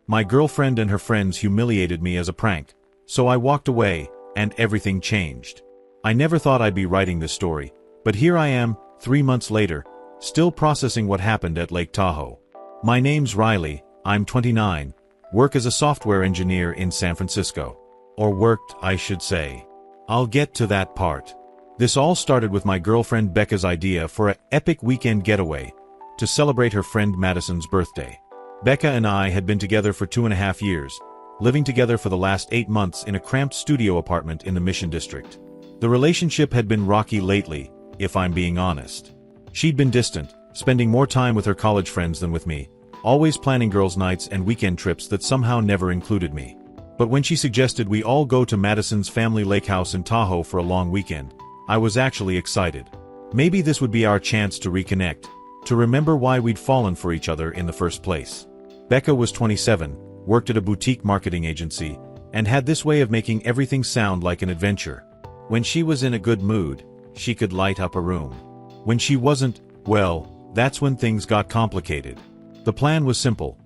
My girlfriend and her friends humiliated me as a prank, so I walked away, and everything changed. I never thought I'd be writing this story, but here I am, 3 months later, still processing what happened at Lake Tahoe. My name's Riley, I'm 29, work as a software engineer in San Francisco. Or worked, I should say. I'll get to that part. This all started with my girlfriend Becca's idea for an epic weekend getaway to celebrate her friend Madison's birthday. Becca and I had been together for 2.5 years, living together for the last 8 months in a cramped studio apartment in the Mission District. The relationship had been rocky lately, if I'm being honest. She'd been distant, spending more time with her college friends than with me, always planning girls' nights and weekend trips that somehow never included me. But when she suggested we all go to Madison's family lake house in Tahoe for a long weekend, I was actually excited. Maybe this would be our chance to reconnect, to remember why we'd fallen for each other in the first place. Becca was 27, worked at a boutique marketing agency, and had this way of making everything sound like an adventure. When she was in a good mood, she could light up a room. When she wasn't, well, that's when things got complicated. The plan was simple.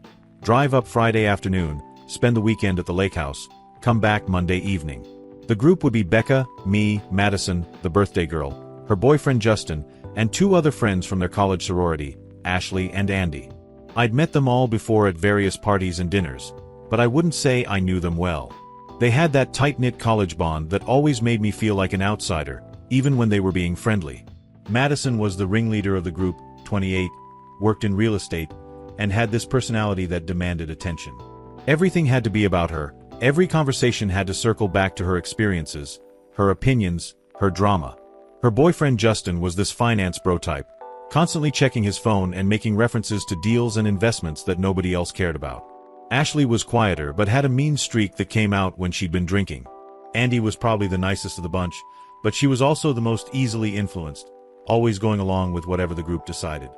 Drive up Friday afternoon, spend the weekend at the lake house, come back Monday evening. The group would be Becca, me, Madison, the birthday girl, her boyfriend Justin, and 2 other friends from their college sorority, Ashley and Andy. I'd met them all before at various parties and dinners, but I wouldn't say I knew them well. They had that tight-knit college bond that always made me feel like an outsider, even when they were being friendly. Madison was the ringleader of the group, 28, worked in real estate, and had this personality that demanded attention. Everything had to be about her. Every conversation had to circle back to her experiences, her opinions, her drama. Her boyfriend Justin was this finance bro type, constantly checking his phone and making references to deals and investments that nobody else cared about. Ashley was quieter but had a mean streak that came out when she'd been drinking. Andy was probably the nicest of the bunch, but she was also the most easily influenced, always going along with whatever the group decided.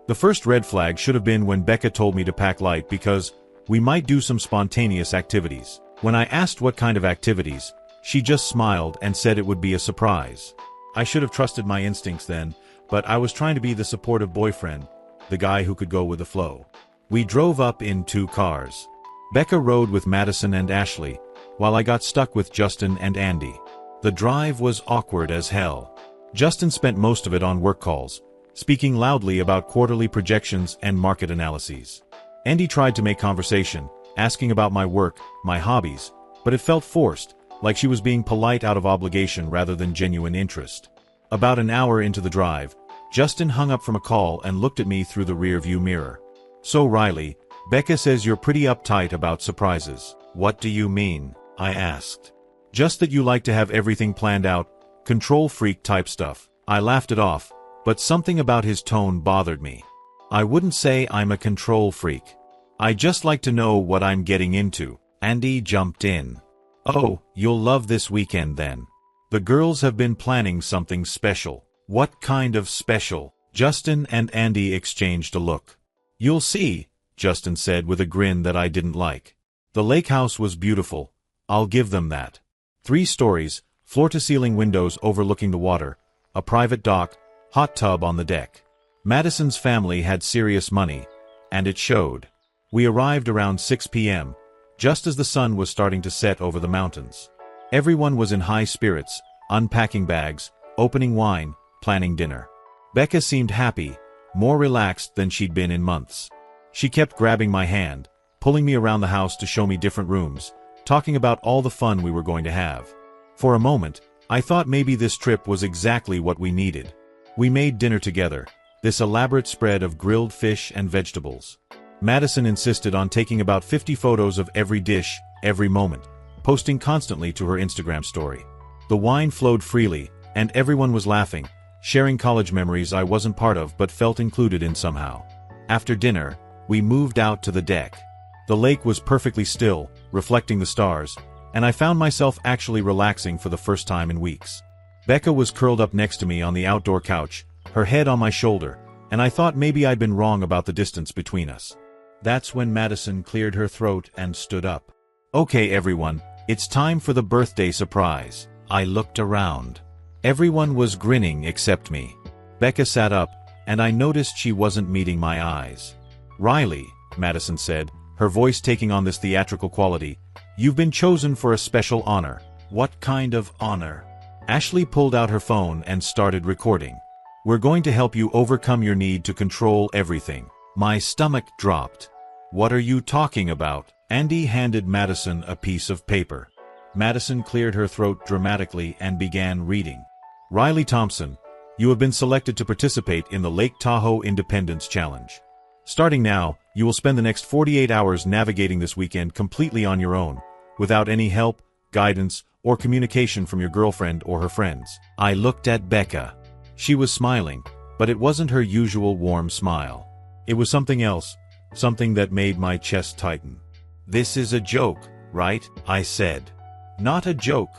The first red flag should have been when Becca told me to pack light because we might do some spontaneous activities. When I asked what kind of activities, she just smiled and said it would be a surprise. I should have trusted my instincts then, but I was trying to be the supportive boyfriend, the guy who could go with the flow. We drove up in 2 cars. Becca rode with Madison and Ashley, while I got stuck with Justin and Andy. The drive was awkward as hell. Justin spent most of it on work calls, speaking loudly about quarterly projections and market analyses. Andy tried to make conversation, asking about my work, my hobbies, but it felt forced, like she was being polite out of obligation rather than genuine interest. About an hour into the drive, Justin hung up from a call and looked at me through the rearview mirror. "So Riley, Becca says you're pretty uptight about surprises." "What do you mean?" I asked. "Just that you like to have everything planned out, control freak type stuff." I laughed it off, but something about his tone bothered me. I wouldn't say I'm a control freak. I just like to know what I'm getting into. Andy jumped in. "Oh, you'll love this weekend then. The girls have been planning something special." "What kind of special?" Justin and Andy exchanged a look. "You'll see," Justin said with a grin that I didn't like. The lake house was beautiful. I'll give them that. 3 stories, floor-to-ceiling windows overlooking the water, a private dock, hot tub on the deck. Madison's family had serious money, and it showed. We arrived around 6 p.m., just as the sun was starting to set over the mountains. Everyone was in high spirits, unpacking bags, opening wine, planning dinner. Becca seemed happy, more relaxed than she'd been in months. She kept grabbing my hand, pulling me around the house to show me different rooms, talking about all the fun we were going to have. For a moment, I thought maybe this trip was exactly what we needed. We made dinner together, this elaborate spread of grilled fish and vegetables. Madison insisted on taking about 50 photos of every dish, every moment, posting constantly to her Instagram story. The wine flowed freely, and everyone was laughing, sharing college memories I wasn't part of but felt included in somehow. After dinner, we moved out to the deck. The lake was perfectly still, reflecting the stars, and I found myself actually relaxing for the first time in weeks. Becca was curled up next to me on the outdoor couch, her head on my shoulder, and I thought maybe I'd been wrong about the distance between us. That's when Madison cleared her throat and stood up. "Okay everyone, it's time for the birthday surprise." I looked around. Everyone was grinning except me. Becca sat up, and I noticed she wasn't meeting my eyes. "Riley," Madison said, her voice taking on this theatrical quality. "You've been chosen for a special honor." "What kind of honor?" Ashley pulled out her phone and started recording. "We're going to help you overcome your need to control everything." My stomach dropped. "What are you talking about?" Andy handed Madison a piece of paper. Madison cleared her throat dramatically and began reading. "Riley Thompson, you have been selected to participate in the Lake Tahoe Independence Challenge. Starting now, you will spend the next 48 hours navigating this weekend completely on your own, without any help, guidance, or communication from your girlfriend or her friends." I looked at Becca. She was smiling, but it wasn't her usual warm smile. It was something else, something that made my chest tighten. "This is a joke, right?" I said. "Not a joke,"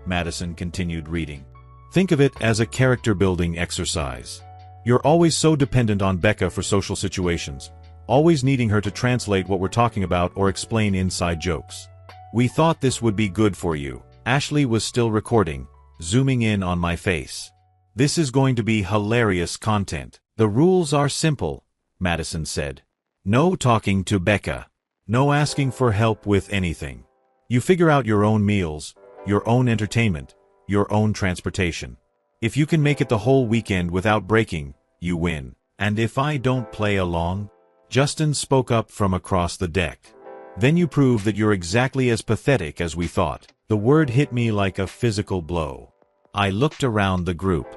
Madison continued reading. "Think of it as a character-building exercise. You're always so dependent on Becca for social situations, always needing her to translate what we're talking about or explain inside jokes. We thought this would be good for you." Ashley was still recording, zooming in on my face. "This is going to be hilarious content. The rules are simple," Madison said. "No talking to Becca. No asking for help with anything. You figure out your own meals, your own entertainment, your own transportation. If you can make it the whole weekend without breaking, you win. And if I don't play along?" Justin spoke up from across the deck. "Then you prove that you're exactly as pathetic as we thought." The word hit me like a physical blow. I looked around the group.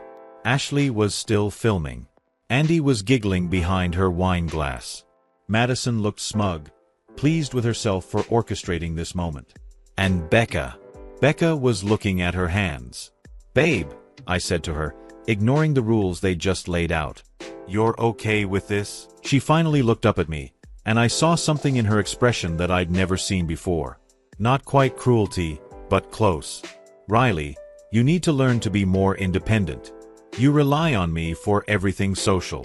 Ashley was still filming. Andy was giggling behind her wine glass. Madison looked smug, pleased with herself for orchestrating this moment. And Becca was looking at her hands. "Babe," I said to her, ignoring the rules they just laid out. "You're okay with this?" She finally looked up at me, and I saw something in her expression that I'd never seen before. Not quite cruelty, but close. "Riley, you need to learn to be more independent. You rely on me for everything social.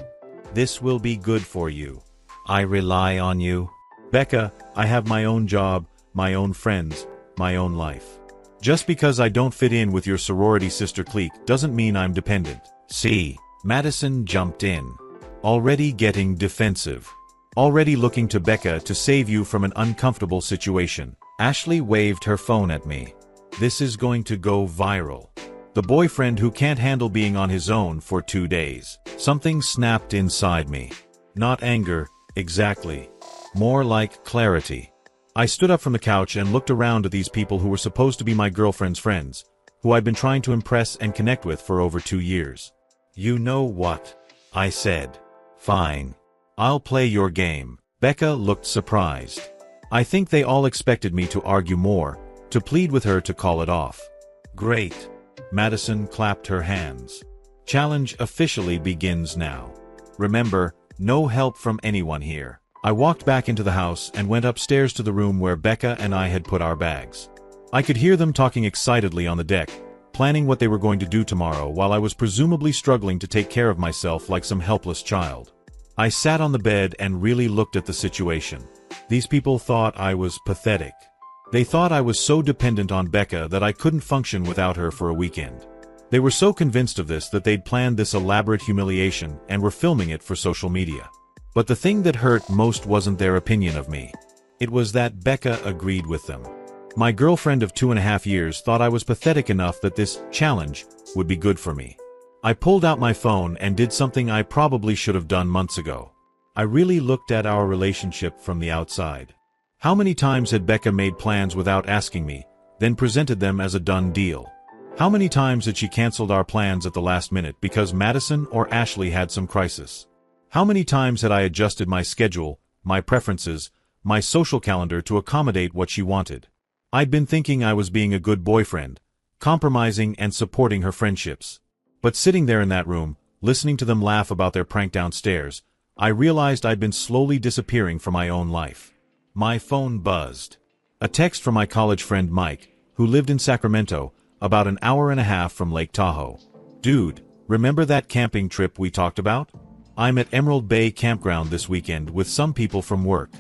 This will be good for you." "I rely on you?" "Becca, I have my own job, my own friends, my own life. Just because I don't fit in with your sorority sister clique doesn't mean I'm dependent." "See?" Madison jumped in. Already getting defensive. Already looking to Becca to save you from an uncomfortable situation. Ashley waved her phone at me. "This is going to go viral. The boyfriend who can't handle being on his own for 2 days." Something snapped inside me. Not anger, exactly. More like clarity. I stood up from the couch and looked around at these people who were supposed to be my girlfriend's friends, who I'd been trying to impress and connect with for over 2 years. "You know what?" I said. "Fine. I'll play your game." Becca looked surprised. I think they all expected me to argue more, to plead with her to call it off. "Great." Madison clapped her hands. "Challenge officially begins now. Remember, no help from anyone here." I walked back into the house and went upstairs to the room where Becca and I had put our bags. I could hear them talking excitedly on the deck, planning what they were going to do tomorrow while I was presumably struggling to take care of myself like some helpless child. I sat on the bed and really looked at the situation. These people thought I was pathetic. They thought I was so dependent on Becca that I couldn't function without her for a weekend. They were so convinced of this that they'd planned this elaborate humiliation and were filming it for social media. But the thing that hurt most wasn't their opinion of me. It was that Becca agreed with them. My girlfriend of 2.5 years thought I was pathetic enough that this challenge would be good for me. I pulled out my phone and did something I probably should have done months ago. I really looked at our relationship from the outside. How many times had Becca made plans without asking me, then presented them as a done deal? How many times had she canceled our plans at the last minute because Madison or Ashley had some crisis? How many times had I adjusted my schedule, my preferences, my social calendar to accommodate what she wanted? I'd been thinking I was being a good boyfriend, compromising and supporting her friendships. But sitting there in that room, listening to them laugh about their prank downstairs, I realized I'd been slowly disappearing from my own life. My phone buzzed. A text from my college friend Mike, who lived in Sacramento, about an hour and a half from Lake Tahoe. "Dude, remember that camping trip we talked about? I'm at Emerald Bay Campground this weekend with some people from work.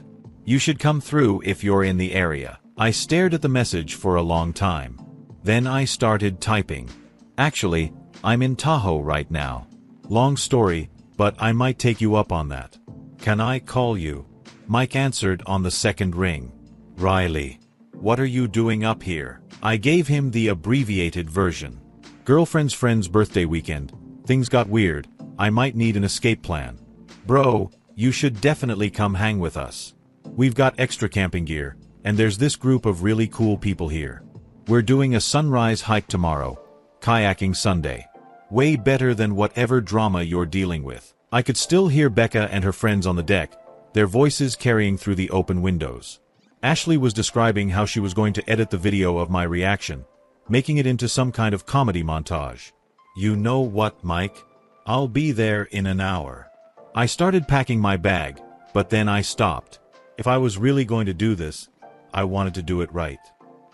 You should come through if you're in the area." I stared at the message for a long time. Then I started typing. "Actually, I'm in Tahoe right now. Long story, but I might take you up on that. Can I call you?" Mike answered on the second ring. Riley, what are you doing up here? I gave him the abbreviated version. Girlfriend's friend's birthday weekend. Things got weird. I might need an escape plan. Bro, you should definitely come hang with us. We've got extra camping gear, and there's this group of really cool people here. We're doing a sunrise hike tomorrow. Kayaking Sunday. Way better than whatever drama you're dealing with. I could still hear Becca and her friends on the deck, their voices carrying through the open windows. Ashley was describing how she was going to edit the video of my reaction, making it into some kind of comedy montage. You know what, Mike? I'll be there in an hour. I started packing my bag, but then I stopped. If I was really going to do this, I wanted to do it right.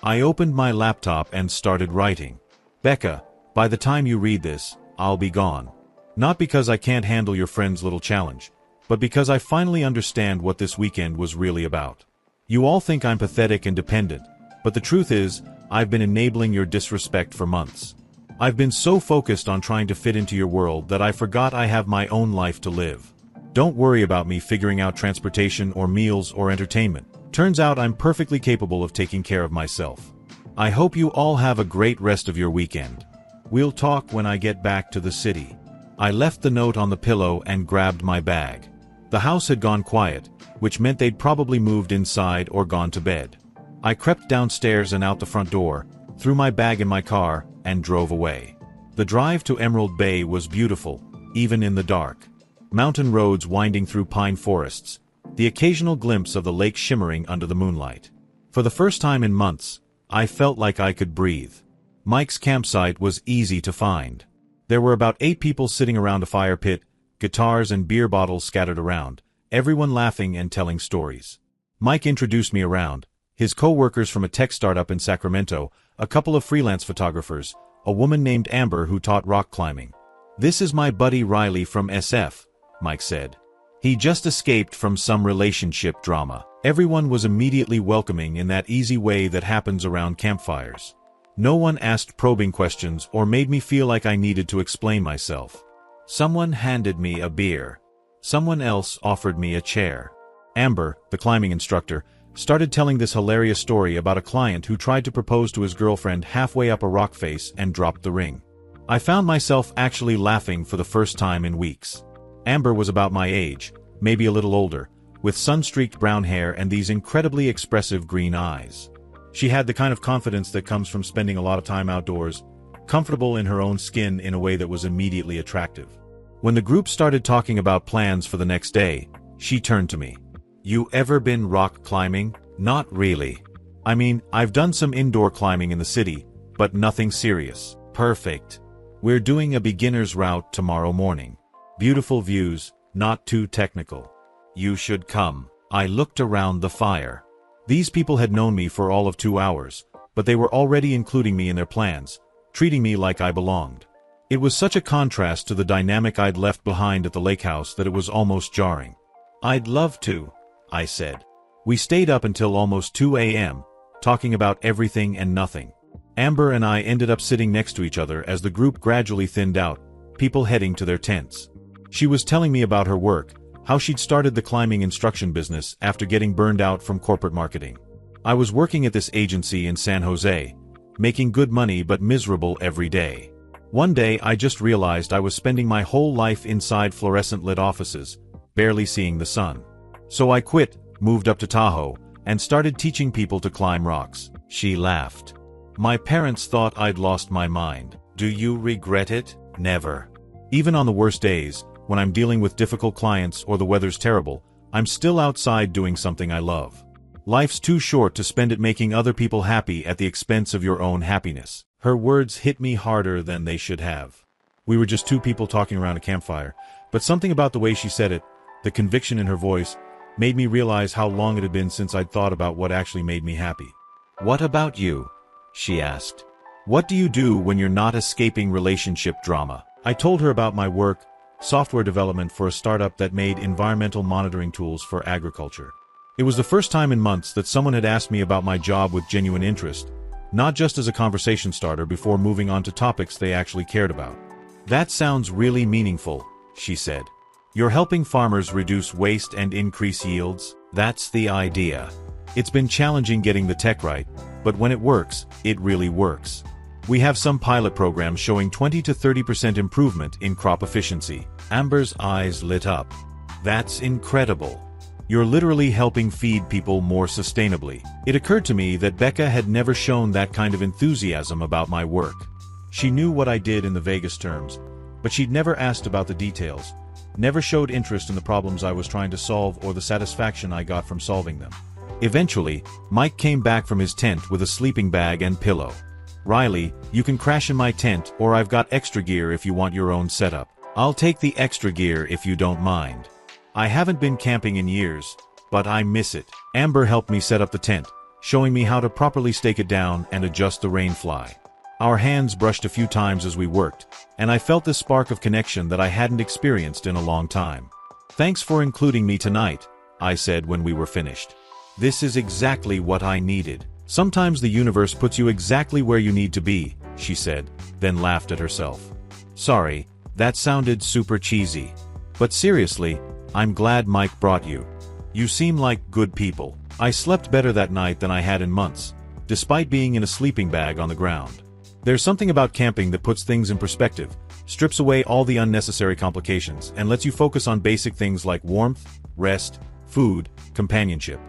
I opened my laptop and started writing. Becca, by the time you read this, I'll be gone. Not because I can't handle your friend's little challenge, but because I finally understand what this weekend was really about. You all think I'm pathetic and dependent, but the truth is, I've been enabling your disrespect for months. I've been so focused on trying to fit into your world that I forgot I have my own life to live. Don't worry about me figuring out transportation or meals or entertainment. Turns out I'm perfectly capable of taking care of myself. I hope you all have a great rest of your weekend. We'll talk when I get back to the city. I left the note on the pillow and grabbed my bag. The house had gone quiet, which meant they'd probably moved inside or gone to bed. I crept downstairs and out the front door, threw my bag in my car, and drove away. The drive to Emerald Bay was beautiful, even in the dark. Mountain roads winding through pine forests, the occasional glimpse of the lake shimmering under the moonlight. For the first time in months, I felt like I could breathe. Mike's campsite was easy to find. There were about 8 people sitting around a fire pit, guitars and beer bottles scattered around, everyone laughing and telling stories. Mike introduced me around, his co-workers from a tech startup in Sacramento, a couple of freelance photographers, a woman named Amber who taught rock climbing. This is my buddy Riley from SF, Mike said. He just escaped from some relationship drama. Everyone was immediately welcoming in that easy way that happens around campfires. No one asked probing questions or made me feel like I needed to explain myself. Someone handed me a beer. Someone else offered me a chair. Amber, the climbing instructor, started telling this hilarious story about a client who tried to propose to his girlfriend halfway up a rock face and dropped the ring. I found myself actually laughing for the first time in weeks. Amber was about my age, maybe a little older, with sun-streaked brown hair and these incredibly expressive green eyes. She had the kind of confidence that comes from spending a lot of time outdoors, comfortable in her own skin in a way that was immediately attractive. When the group started talking about plans for the next day, she turned to me. You ever been rock climbing? Not really. I mean, I've done some indoor climbing in the city, but nothing serious. Perfect. We're doing a beginner's route tomorrow morning. Beautiful views, not too technical. You should come. I looked around the fire. These people had known me for all of 2 hours, but they were already including me in their plans, treating me like I belonged. It was such a contrast to the dynamic I'd left behind at the lake house that it was almost jarring. I'd love to, I said. We stayed up until almost 2 a.m., talking about everything and nothing. Amber and I ended up sitting next to each other as the group gradually thinned out, people heading to their tents. She was telling me about her work, how she'd started the climbing instruction business after getting burned out from corporate marketing. I was working at this agency in San Jose, making good money but miserable every day. One day I just realized I was spending my whole life inside fluorescent-lit offices, barely seeing the sun. So I quit, moved up to Tahoe, and started teaching people to climb rocks. She laughed. My parents thought I'd lost my mind. Do you regret it? Never. Even on the worst days, when I'm dealing with difficult clients or the weather's terrible, I'm still outside doing something I love. Life's too short to spend it making other people happy at the expense of your own happiness. Her words hit me harder than they should have. We were just 2 people talking around a campfire, but something about the way she said it, the conviction in her voice, made me realize how long it had been since I'd thought about what actually made me happy. What about you? She asked. What do you do when you're not escaping relationship drama? I told her about my work, software development for a startup that made environmental monitoring tools for agriculture. It was the first time in months that someone had asked me about my job with genuine interest, not just as a conversation starter before moving on to topics they actually cared about. That sounds really meaningful, she said. You're helping farmers reduce waste and increase yields? That's the idea. It's been challenging getting the tech right, but when it works, it really works. We have some pilot programs showing 20 to 30% improvement in crop efficiency. Amber's eyes lit up. That's incredible. You're literally helping feed people more sustainably. It occurred to me that Becca had never shown that kind of enthusiasm about my work. She knew what I did in the vaguest terms, but she'd never asked about the details, never showed interest in the problems I was trying to solve or the satisfaction I got from solving them. Eventually, Mike came back from his tent with a sleeping bag and pillow. Riley, you can crash in my tent, or I've got extra gear if you want your own setup. I'll take the extra gear if you don't mind. I haven't been camping in years, but I miss it. Amber helped me set up the tent, showing me how to properly stake it down and adjust the rainfly. Our hands brushed a few times as we worked, and I felt this spark of connection that I hadn't experienced in a long time. Thanks for including me tonight, I said when we were finished. This is exactly what I needed. Sometimes the universe puts you exactly where you need to be, she said, then laughed at herself. Sorry, that sounded super cheesy. But seriously, I'm glad Mike brought you. You seem like good people. I slept better that night than I had in months, despite being in a sleeping bag on the ground. There's something about camping that puts things in perspective, strips away all the unnecessary complications, and lets you focus on basic things like warmth, rest, food, companionship.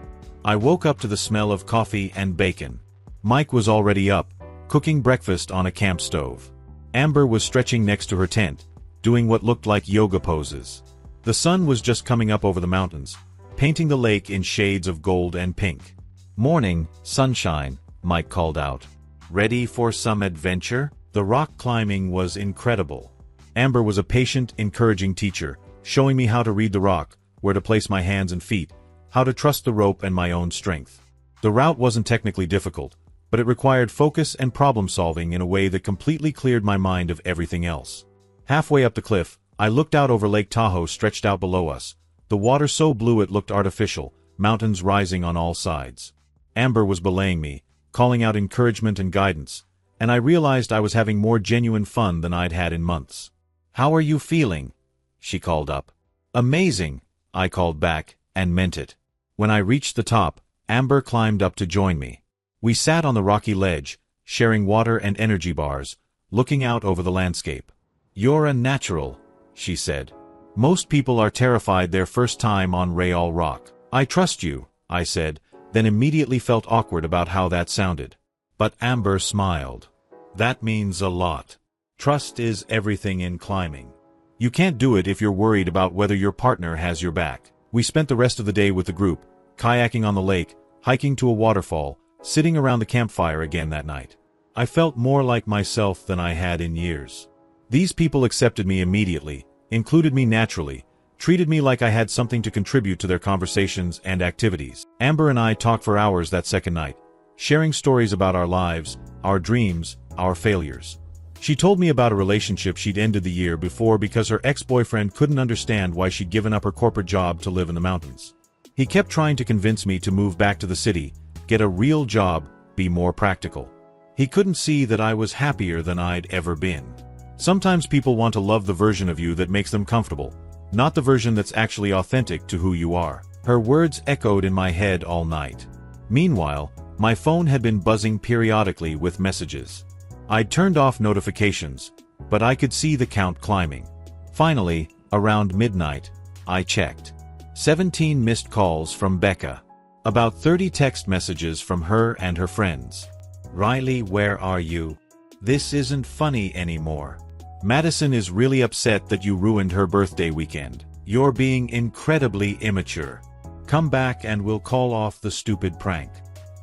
I woke up to the smell of coffee and bacon. Mike was already up, cooking breakfast on a camp stove. Amber was stretching next to her tent, doing what looked like yoga poses. The sun was just coming up over the mountains, painting the lake in shades of gold and pink. Morning, sunshine, Mike called out. Ready for some adventure? The rock climbing was incredible. Amber was a patient, encouraging teacher, showing me how to read the rock, where to place my hands and feet, how to trust the rope and my own strength. The route wasn't technically difficult, but it required focus and problem-solving in a way that completely cleared my mind of everything else. Halfway up the cliff, I looked out over Lake Tahoe stretched out below us, the water so blue it looked artificial, mountains rising on all sides. Amber was belaying me, calling out encouragement and guidance, and I realized I was having more genuine fun than I'd had in months. How are you feeling? She called up. Amazing, I called back, and meant it. When I reached the top, Amber climbed up to join me. We sat on the rocky ledge, sharing water and energy bars, looking out over the landscape. You're a natural, she said. Most people are terrified their first time on Betrayal Rock. I trust you, I said, then immediately felt awkward about how that sounded. But Amber smiled. That means a lot. Trust is everything in climbing. You can't do it if you're worried about whether your partner has your back. We spent the rest of the day with the group, kayaking on the lake, hiking to a waterfall, sitting around the campfire again that night. I felt more like myself than I had in years. These people accepted me immediately, included me naturally, treated me like I had something to contribute to their conversations and activities. Amber and I talked for hours that second night, sharing stories about our lives, our dreams, our failures. She told me about a relationship she'd ended the year before because her ex-boyfriend couldn't understand why she'd given up her corporate job to live in the mountains. He kept trying to convince me to move back to the city, get a real job, be more practical. He couldn't see that I was happier than I'd ever been. Sometimes people want to love the version of you that makes them comfortable, not the version that's actually authentic to who you are. Her words echoed in my head all night. Meanwhile, my phone had been buzzing periodically with messages. I'd turned off notifications, but I could see the count climbing. Finally, around midnight, I checked. 17 missed calls from Becca. About 30 text messages from her and her friends. Riley, where are you? This isn't funny anymore. Madison is really upset that you ruined her birthday weekend. You're being incredibly immature. Come back and we'll call off the stupid prank.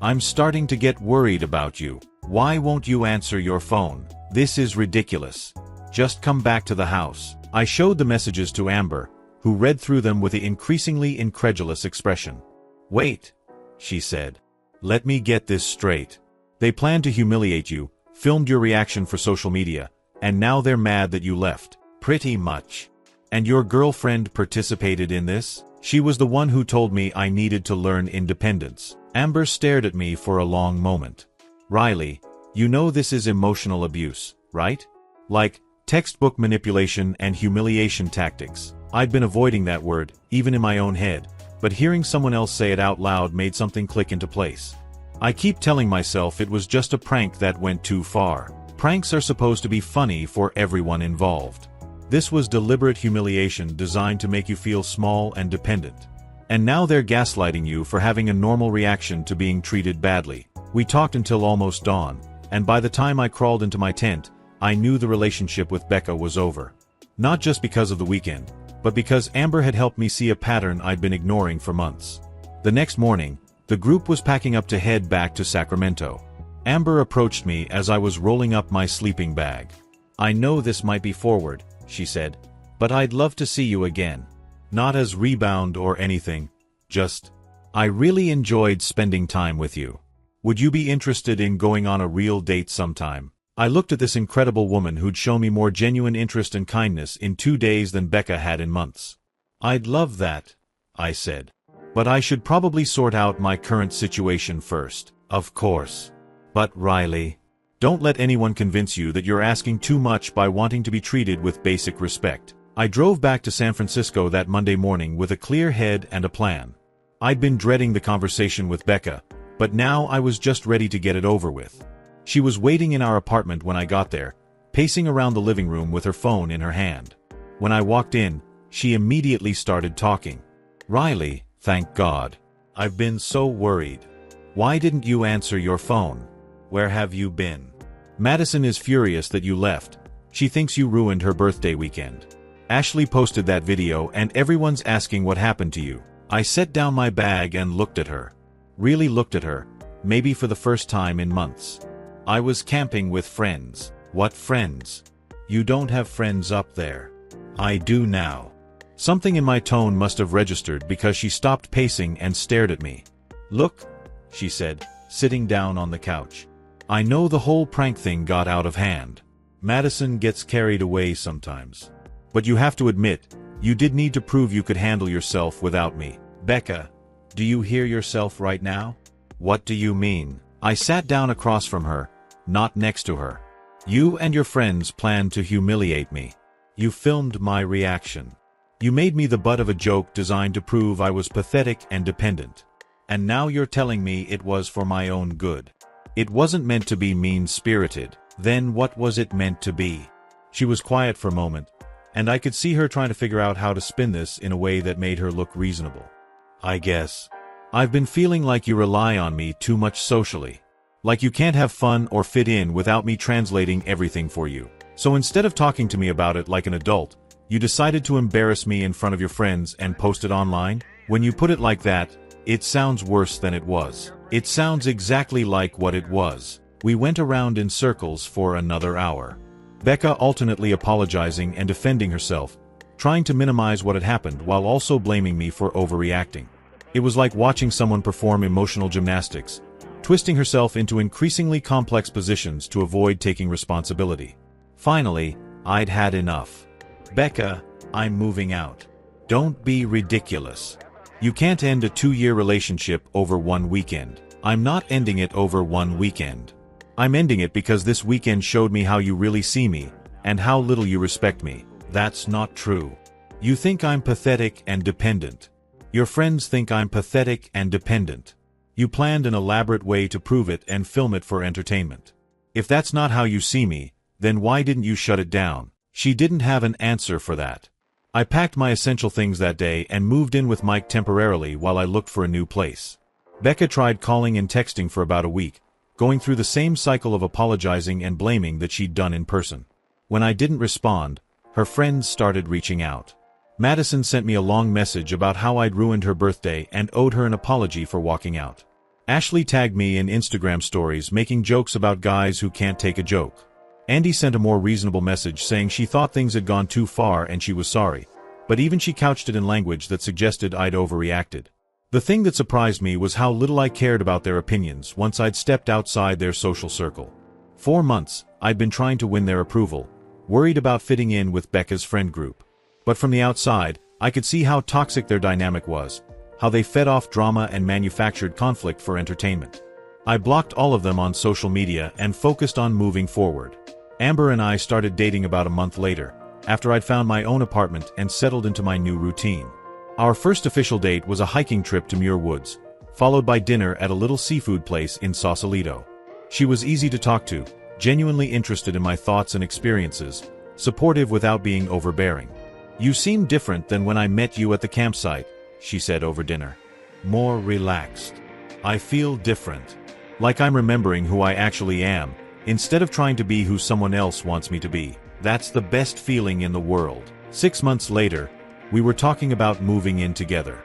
I'm starting to get worried about you. Why won't you answer your phone? This is ridiculous. Just come back to the house. I showed the messages to Amber, who read through them with an increasingly incredulous expression. Wait, she said. Let me get this straight. They planned to humiliate you, filmed your reaction for social media, and now they're mad that you left. Pretty much. And your girlfriend participated in this? She was the one who told me I needed to learn independence. Amber stared at me for a long moment. Riley, you know this is emotional abuse, right? Like, textbook manipulation and humiliation tactics. I'd been avoiding that word, even in my own head, but hearing someone else say it out loud made something click into place. I keep telling myself it was just a prank that went too far. Pranks are supposed to be funny for everyone involved. This was deliberate humiliation designed to make you feel small and dependent. And now they're gaslighting you for having a normal reaction to being treated badly. We talked until almost dawn, and by the time I crawled into my tent, I knew the relationship with Becca was over. Not just because of the weekend, but because Amber had helped me see a pattern I'd been ignoring for months. The next morning, the group was packing up to head back to Sacramento. Amber approached me as I was rolling up my sleeping bag. "I know this might be forward," she said, "but I'd love to see you again. Not as rebound or anything, just, I really enjoyed spending time with you. Would you be interested in going on a real date sometime?" I looked at this incredible woman who'd shown me more genuine interest and kindness in 2 days than Becca had in months. "I'd love that," I said. "But I should probably sort out my current situation first." "Of course. But Riley, don't let anyone convince you that you're asking too much by wanting to be treated with basic respect." I drove back to San Francisco that Monday morning with a clear head and a plan. I'd been dreading the conversation with Becca, but now I was just ready to get it over with. She was waiting in our apartment when I got there, pacing around the living room with her phone in her hand. When I walked in, she immediately started talking. "Riley, thank God. I've been so worried. Why didn't you answer your phone? Where have you been? Madison is furious that you left. She thinks you ruined her birthday weekend. Ashley posted that video and everyone's asking what happened to you." I set down my bag and looked at her. Really looked at her, maybe for the first time in months. "I was camping with friends." "What friends? You don't have friends up there." "I do now." Something in my tone must have registered because she stopped pacing and stared at me. "Look," she said, sitting down on the couch. "I know the whole prank thing got out of hand. Madison gets carried away sometimes. But you have to admit, you did need to prove you could handle yourself without me. Becca, do you hear yourself right now?" "What do you mean?" I sat down across from her, not next to her. "You and your friends planned to humiliate me. You filmed my reaction. You made me the butt of a joke designed to prove I was pathetic and dependent. And now you're telling me it was for my own good. It wasn't meant to be mean-spirited. Then what was it meant to be?" She was quiet for a moment, and I could see her trying to figure out how to spin this in a way that made her look reasonable. "I guess. I've been feeling like you rely on me too much socially. Like you can't have fun or fit in without me translating everything for you. So instead of talking to me about it like an adult, you decided to embarrass me in front of your friends and post it online? When you put it like that, it sounds worse than it was. It sounds exactly like what it was." We went around in circles for another hour. Becca alternately apologizing and defending herself, trying to minimize what had happened while also blaming me for overreacting. It was like watching someone perform emotional gymnastics, twisting herself into increasingly complex positions to avoid taking responsibility. Finally, I'd had enough. "Becca, I'm moving out. Don't be ridiculous. You can't end a 2-year relationship over one weekend." "I'm not ending it over one weekend. I'm ending it because this weekend showed me how you really see me, and how little you respect me." "That's not true. You think I'm pathetic and dependent. Your friends think I'm pathetic and dependent. You planned an elaborate way to prove it and film it for entertainment. If that's not how you see me, then why didn't you shut it down?" She didn't have an answer for that. I packed my essential things that day and moved in with Mike temporarily while I looked for a new place. Becca tried calling and texting for about a week, going through the same cycle of apologizing and blaming that she'd done in person. When I didn't respond, her friends started reaching out. Madison sent me a long message about how I'd ruined her birthday and owed her an apology for walking out. Ashley tagged me in Instagram stories making jokes about guys who can't take a joke. Andy sent a more reasonable message saying she thought things had gone too far and she was sorry, but even she couched it in language that suggested I'd overreacted. The thing that surprised me was how little I cared about their opinions once I'd stepped outside their social circle. 4 months, I'd been trying to win their approval, worried about fitting in with Becca's friend group. But from the outside, I could see how toxic their dynamic was, how they fed off drama and manufactured conflict for entertainment. I blocked all of them on social media and focused on moving forward. Amber and I started dating about a month later, after I'd found my own apartment and settled into my new routine. Our first official date was a hiking trip to Muir Woods, followed by dinner at a little seafood place in Sausalito. She was easy to talk to, genuinely interested in my thoughts and experiences, supportive without being overbearing. "You seem different than when I met you at the campsite," she said over dinner. "More relaxed. I feel different. Like I'm remembering who I actually am, instead of trying to be who someone else wants me to be. That's the best feeling in the world." 6 months later, we were talking about moving in together.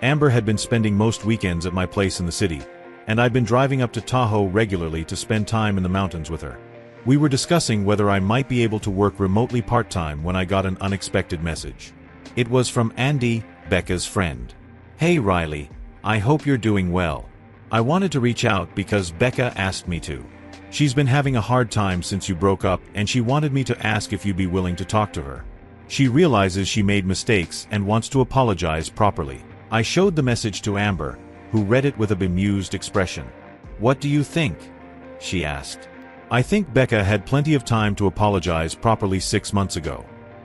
Amber had been spending most weekends at my place in the city, and I'd been driving up to Tahoe regularly to spend time in the mountains with her. We were discussing whether I might be able to work remotely part-time when I got an unexpected message. It was from Andy, Becca's friend. "Hey Riley, I hope you're doing well. I wanted to reach out because Becca asked me to. She's been having a hard time since you broke up, and she wanted me to ask if you'd be willing to talk to her. She realizes she made mistakes and wants to apologize properly." I showed the message to Amber, who read it with a bemused expression. "What do you think?" she asked. I think Becca had plenty of time to apologize properly 6 months ago.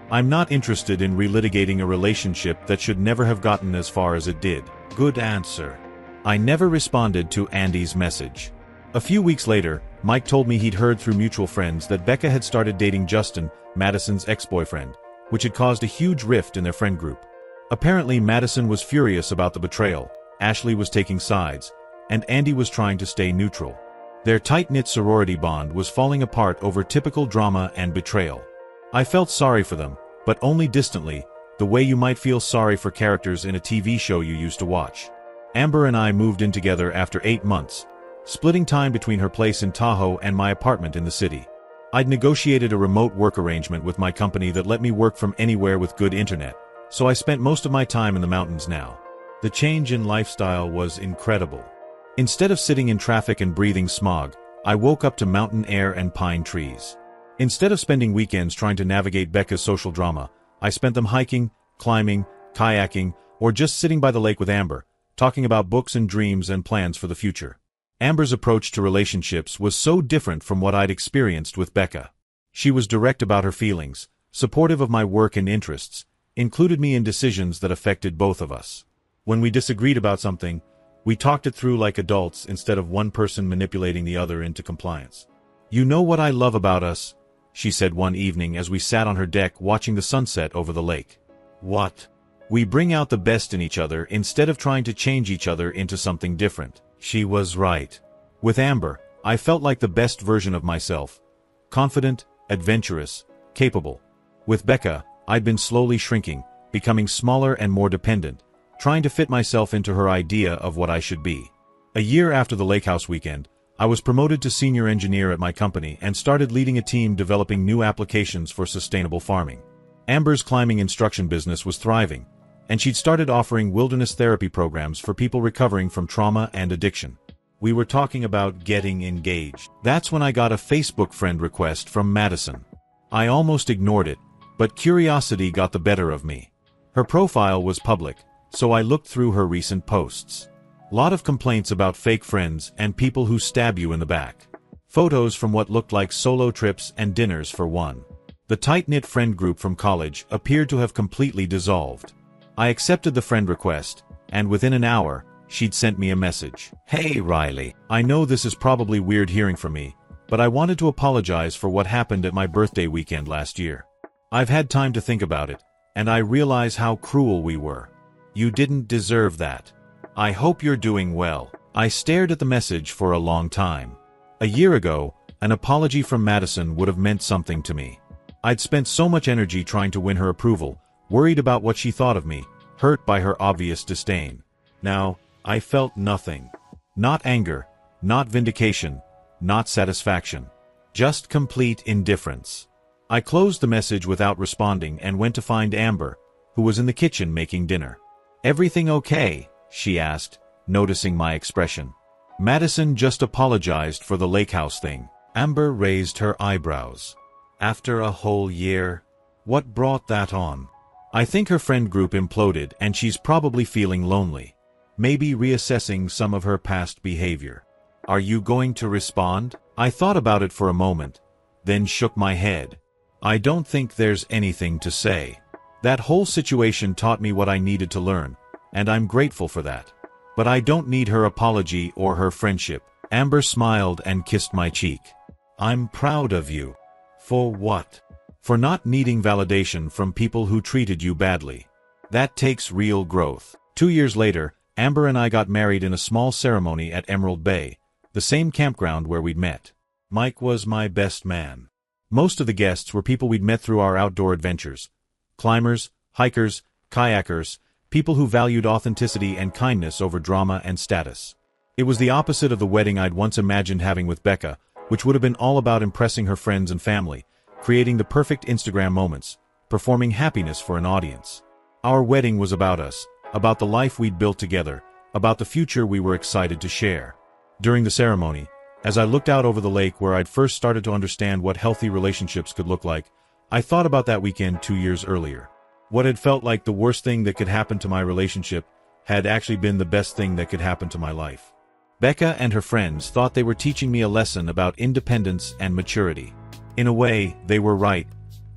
I'm not interested in relitigating a relationship that should never have gotten as far as it did. Good answer. I never responded to Andy's message. A few weeks later, Mike told me he'd heard through mutual friends that Becca had started dating Justin, Madison's ex-boyfriend, which had caused a huge rift in their friend group. Apparently, Madison was furious about the betrayal, Ashley was taking sides, and Andy was trying to stay neutral. Their tight-knit sorority bond was falling apart over typical drama and betrayal. I felt sorry for them, but only distantly, the way you might feel sorry for characters in a TV show you used to watch. Amber and I moved in together after 8 months, splitting time between her place in Tahoe and my apartment in the city. I'd negotiated a remote work arrangement with my company that let me work from anywhere with good internet, so I spent most of my time in the mountains now. The change in lifestyle was incredible. Instead of sitting in traffic and breathing smog, I woke up to mountain air and pine trees. Instead of spending weekends trying to navigate Becca's social drama, I spent them hiking, climbing, kayaking, or just sitting by the lake with Amber, talking about books and dreams and plans for the future. Amber's approach to relationships was so different from what I'd experienced with Becca. She was direct about her feelings, supportive of my work and interests, included me in decisions that affected both of us. When we disagreed about something, we talked it through like adults instead of one person manipulating the other into compliance. "You know what I love about us?" she said one evening as we sat on her deck watching the sunset over the lake. "What?" "We bring out the best in each other instead of trying to change each other into something different." She was right. With Amber, I felt like the best version of myself. Confident, adventurous, capable. With Becca, I'd been slowly shrinking, becoming smaller and more dependent, trying to fit myself into her idea of what I should be. A year after the lake house weekend, I was promoted to senior engineer at my company and started leading a team developing new applications for sustainable farming. Amber's climbing instruction business was thriving, and she'd started offering wilderness therapy programs for people recovering from trauma and addiction. We were talking about getting engaged. That's when I got a Facebook friend request from Madison. I almost ignored it, but curiosity got the better of me. Her profile was public, so I looked through her recent posts. Lot of complaints about fake friends and people who stab you in the back. Photos from what looked like solo trips and dinners for one. The tight-knit friend group from college appeared to have completely dissolved. I accepted the friend request, and within an hour, she'd sent me a message. "Hey Riley, I know this is probably weird hearing from me, but I wanted to apologize for what happened at my birthday weekend last year. I've had time to think about it, and I realize how cruel we were. You didn't deserve that. I hope you're doing well." I stared at the message for a long time. A year ago, an apology from Madison would have meant something to me. I'd spent so much energy trying to win her approval, worried about what she thought of me, hurt by her obvious disdain. Now, I felt nothing. Not anger, not vindication, not satisfaction. Just complete indifference. I closed the message without responding and went to find Amber, who was in the kitchen making dinner. "Everything okay?" she asked, noticing my expression. "Madison just apologized for the lake house thing." Amber raised her eyebrows. "After a whole year? What brought that on?" "I think her friend group imploded and she's probably feeling lonely. Maybe reassessing some of her past behavior." "Are you going to respond?" I thought about it for a moment, then shook my head. I don't think there's anything to say. That whole situation taught me what I needed to learn, and I'm grateful for that. But I don't need her apology or her friendship. Amber smiled and kissed my cheek. I'm proud of you. For what? For not needing validation from people who treated you badly. That takes real growth. 2 years later, Amber and I got married in a small ceremony at Emerald Bay, the same campground where we'd met. Mike was my best man. Most of the guests were people we'd met through our outdoor adventures. Climbers, hikers, kayakers, people who valued authenticity and kindness over drama and status. It was the opposite of the wedding I'd once imagined having with Becca, which would have been all about impressing her friends and family, creating the perfect Instagram moments, performing happiness for an audience. Our wedding was about us, about the life we'd built together, about the future we were excited to share. During the ceremony, as I looked out over the lake where I'd first started to understand what healthy relationships could look like, I thought about that weekend 2 years earlier. What had felt like the worst thing that could happen to my relationship had actually been the best thing that could happen to my life. Becca and her friends thought they were teaching me a lesson about independence and maturity. In a way, they were right,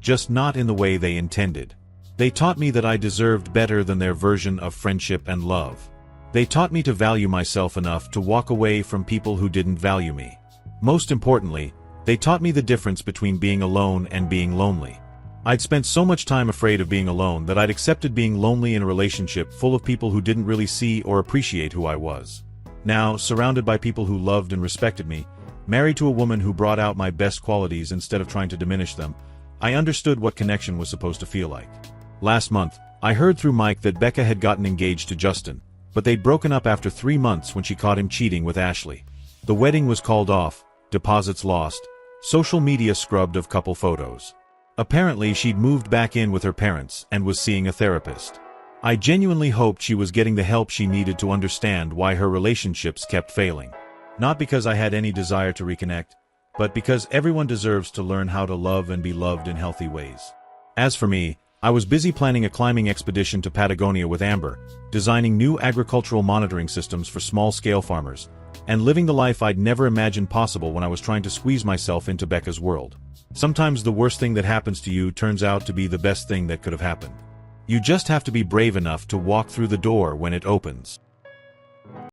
just not in the way they intended. They taught me that I deserved better than their version of friendship and love. They taught me to value myself enough to walk away from people who didn't value me. Most importantly, they taught me the difference between being alone and being lonely. I'd spent so much time afraid of being alone that I'd accepted being lonely in a relationship full of people who didn't really see or appreciate who I was. Now, surrounded by people who loved and respected me, married to a woman who brought out my best qualities instead of trying to diminish them, I understood what connection was supposed to feel like. Last month, I heard through Mike that Becca had gotten engaged to Justin, but they'd broken up after 3 months when she caught him cheating with Ashley. The wedding was called off, deposits lost, social media scrubbed of couple photos. Apparently she'd moved back in with her parents and was seeing a therapist. I genuinely hoped she was getting the help she needed to understand why her relationships kept failing. Not because I had any desire to reconnect, but because everyone deserves to learn how to love and be loved in healthy ways. As for me, I was busy planning a climbing expedition to Patagonia with Amber, designing new agricultural monitoring systems for small-scale farmers, and living the life I'd never imagined possible when I was trying to squeeze myself into Becca's world. Sometimes the worst thing that happens to you turns out to be the best thing that could have happened. You just have to be brave enough to walk through the door when it opens.